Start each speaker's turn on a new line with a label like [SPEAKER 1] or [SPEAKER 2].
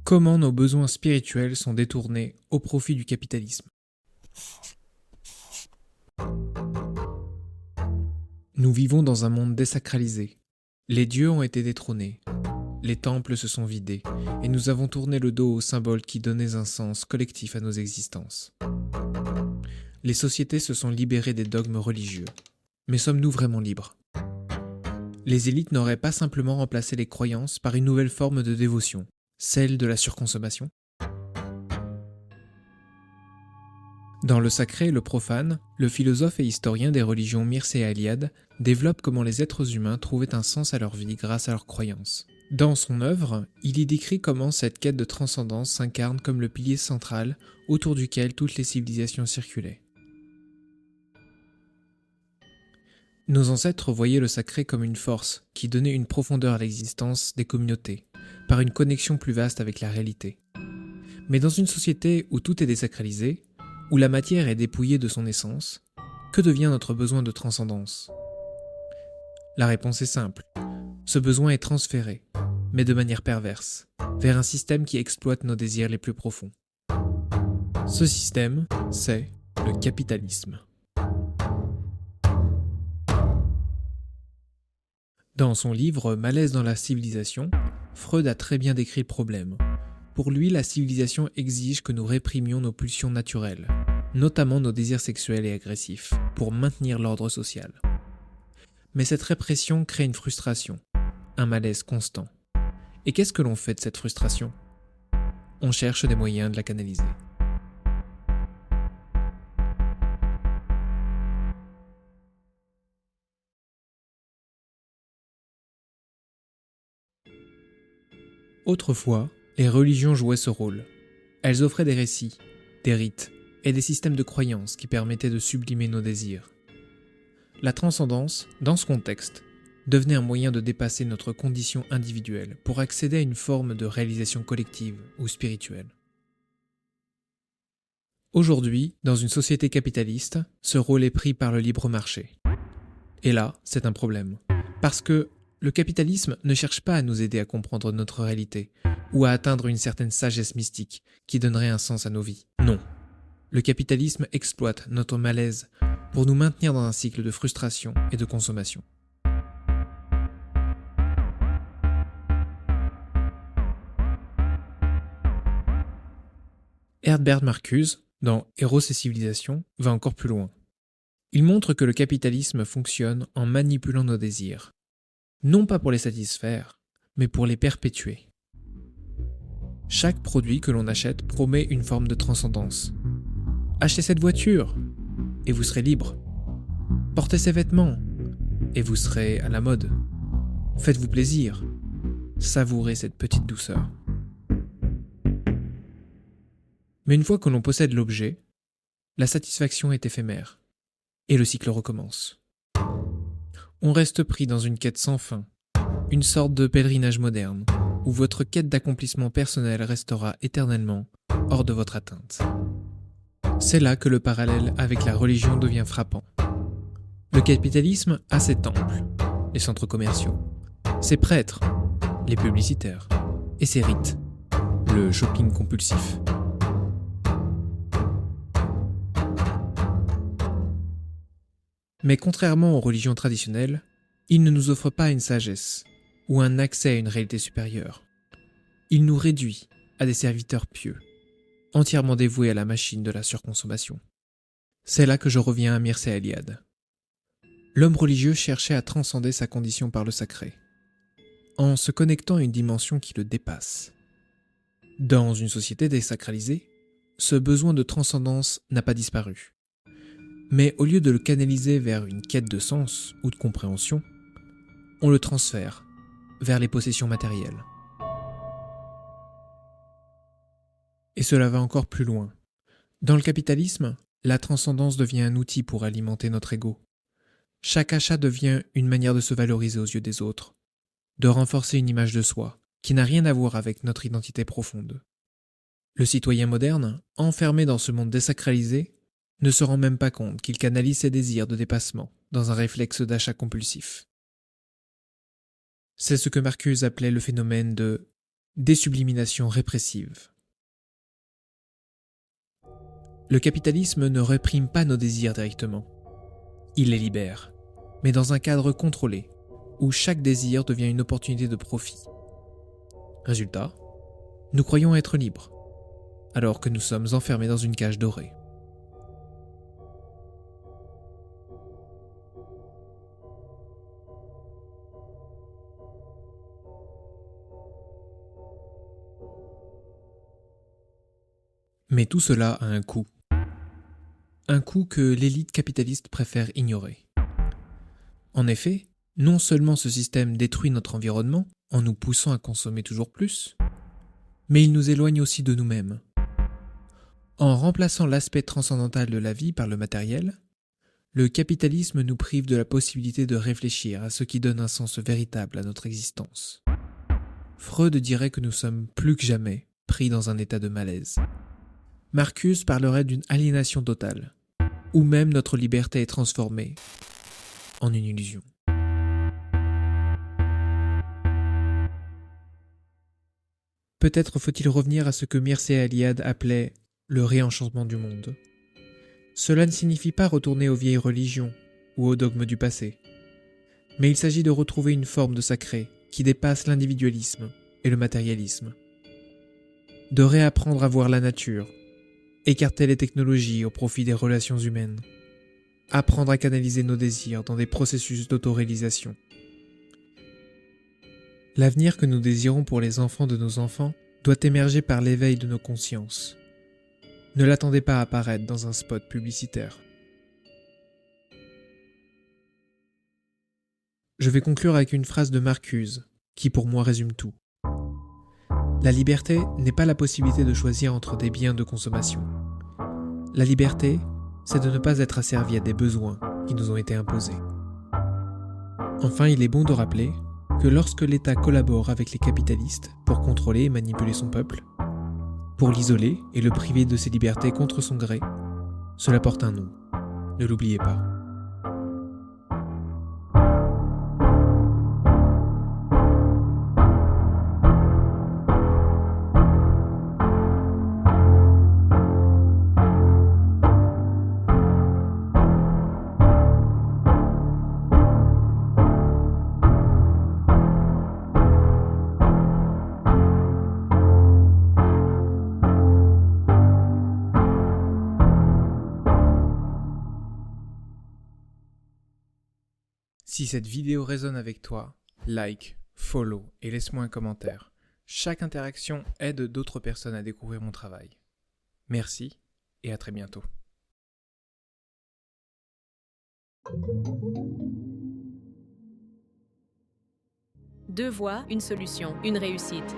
[SPEAKER 1] Comment nos besoins spirituels sont détournés au profit du capitalisme. Nous vivons dans un monde désacralisé. Les dieux ont été détrônés, les temples se sont vidés, et nous avons tourné le dos aux symboles qui donnaient un sens collectif à nos existences. Les sociétés se sont libérées des dogmes religieux. Mais sommes-nous vraiment libres ? Les élites n'auraient pas simplement remplacé les croyances par une nouvelle forme de dévotion, celle de la surconsommation ? Dans Le Sacré et le Profane, le philosophe et historien des religions Mircea Eliade développe comment les êtres humains trouvaient un sens à leur vie grâce à leurs croyances. Dans son œuvre, il y décrit comment cette quête de transcendance s'incarne comme le pilier central autour duquel toutes les civilisations circulaient. Nos ancêtres voyaient le sacré comme une force qui donnait une profondeur à l'existence des communautés, par une connexion plus vaste avec la réalité. Mais dans une société où tout est désacralisé, où la matière est dépouillée de son essence, que devient notre besoin de transcendance ? La réponse est simple. Ce besoin est transféré, mais de manière perverse, vers un système qui exploite nos désirs les plus profonds. Ce système, c'est le capitalisme. Dans son livre « Malaise dans la civilisation », Freud a très bien décrit le problème. Pour lui, la civilisation exige que nous réprimions nos pulsions naturelles, notamment nos désirs sexuels et agressifs, pour maintenir l'ordre social. Mais cette répression crée une frustration, un malaise constant. Et qu'est-ce que l'on fait de cette frustration ? On cherche des moyens de la canaliser. Autrefois, les religions jouaient ce rôle. Elles offraient des récits, des rites et des systèmes de croyances qui permettaient de sublimer nos désirs. La transcendance, dans ce contexte, devenait un moyen de dépasser notre condition individuelle pour accéder à une forme de réalisation collective ou spirituelle. Aujourd'hui, dans une société capitaliste, ce rôle est pris par le libre marché. Et là, c'est un problème. Parce que le capitalisme ne cherche pas à nous aider à comprendre notre réalité ou à atteindre une certaine sagesse mystique qui donnerait un sens à nos vies. Non. Le capitalisme exploite notre malaise pour nous maintenir dans un cycle de frustration et de consommation. Herbert Marcuse, dans Héros et civilisations, va encore plus loin. Il montre que le capitalisme fonctionne en manipulant nos désirs. Non pas pour les satisfaire, mais pour les perpétuer. Chaque produit que l'on achète promet une forme de transcendance. Achetez cette voiture, et vous serez libre. Portez ces vêtements, et vous serez à la mode. Faites-vous plaisir, savourez cette petite douceur. Mais une fois que l'on possède l'objet, la satisfaction est éphémère, et le cycle recommence. On reste pris dans une quête sans fin, une sorte de pèlerinage moderne, où votre quête d'accomplissement personnel restera éternellement hors de votre atteinte. C'est là que le parallèle avec la religion devient frappant. Le capitalisme a ses temples, les centres commerciaux, ses prêtres, les publicitaires, et ses rites, le shopping compulsif. Mais contrairement aux religions traditionnelles, il ne nous offre pas une sagesse ou un accès à une réalité supérieure. Il nous réduit à des serviteurs pieux, entièrement dévoués à la machine de la surconsommation. C'est là que je reviens à Mircea Eliade. L'homme religieux cherchait à transcender sa condition par le sacré, en se connectant à une dimension qui le dépasse. Dans une société désacralisée, ce besoin de transcendance n'a pas disparu. Mais au lieu de le canaliser vers une quête de sens ou de compréhension, on le transfère vers les possessions matérielles. Et cela va encore plus loin. Dans le capitalisme, la transcendance devient un outil pour alimenter notre ego. Chaque achat devient une manière de se valoriser aux yeux des autres, de renforcer une image de soi qui n'a rien à voir avec notre identité profonde. Le citoyen moderne, enfermé dans ce monde désacralisé, ne se rend même pas compte qu'il canalise ses désirs de dépassement dans un réflexe d'achat compulsif. C'est ce que Marcuse appelait le phénomène de Désublimination répressive. Le capitalisme ne réprime pas nos désirs directement. Il les libère, mais dans un cadre contrôlé, où chaque désir devient une opportunité de profit. Résultat, nous croyons être libres, alors que nous sommes enfermés dans une cage dorée. Mais tout cela a un coût. Un coût que l'élite capitaliste préfère ignorer. En effet, non seulement ce système détruit notre environnement en nous poussant à consommer toujours plus, mais il nous éloigne aussi de nous-mêmes. En remplaçant l'aspect transcendantal de la vie par le matériel, le capitalisme nous prive de la possibilité de réfléchir à ce qui donne un sens véritable à notre existence. Freud dirait que nous sommes plus que jamais pris dans un état de malaise. Marcuse parlerait d'une aliénation totale, où même notre liberté est transformée en une illusion. Peut-être faut-il revenir à ce que Mircea Eliade appelait le réenchantement du monde. Cela ne signifie pas retourner aux vieilles religions ou aux dogmes du passé, mais il s'agit de retrouver une forme de sacré qui dépasse l'individualisme et le matérialisme. De réapprendre à voir la nature, écarter les technologies au profit des relations humaines, apprendre à canaliser nos désirs dans des processus d'autoréalisation. L'avenir que nous désirons pour les enfants de nos enfants doit émerger par l'éveil de nos consciences. Ne l'attendez pas à apparaître dans un spot publicitaire. Je vais conclure avec une phrase de Marcuse, qui pour moi résume tout. La liberté n'est pas la possibilité de choisir entre des biens de consommation. La liberté, c'est de ne pas être asservi à des besoins qui nous ont été imposés. Enfin, il est bon de rappeler que lorsque l'État collabore avec les capitalistes pour contrôler et manipuler son peuple, pour l'isoler et le priver de ses libertés contre son gré, cela porte un nom. Ne l'oubliez pas. Si cette vidéo résonne avec toi, like, follow et laisse-moi un commentaire. Chaque interaction aide d'autres personnes à découvrir mon travail. Merci et à très bientôt.
[SPEAKER 2] Deux voies, une solution, une réussite.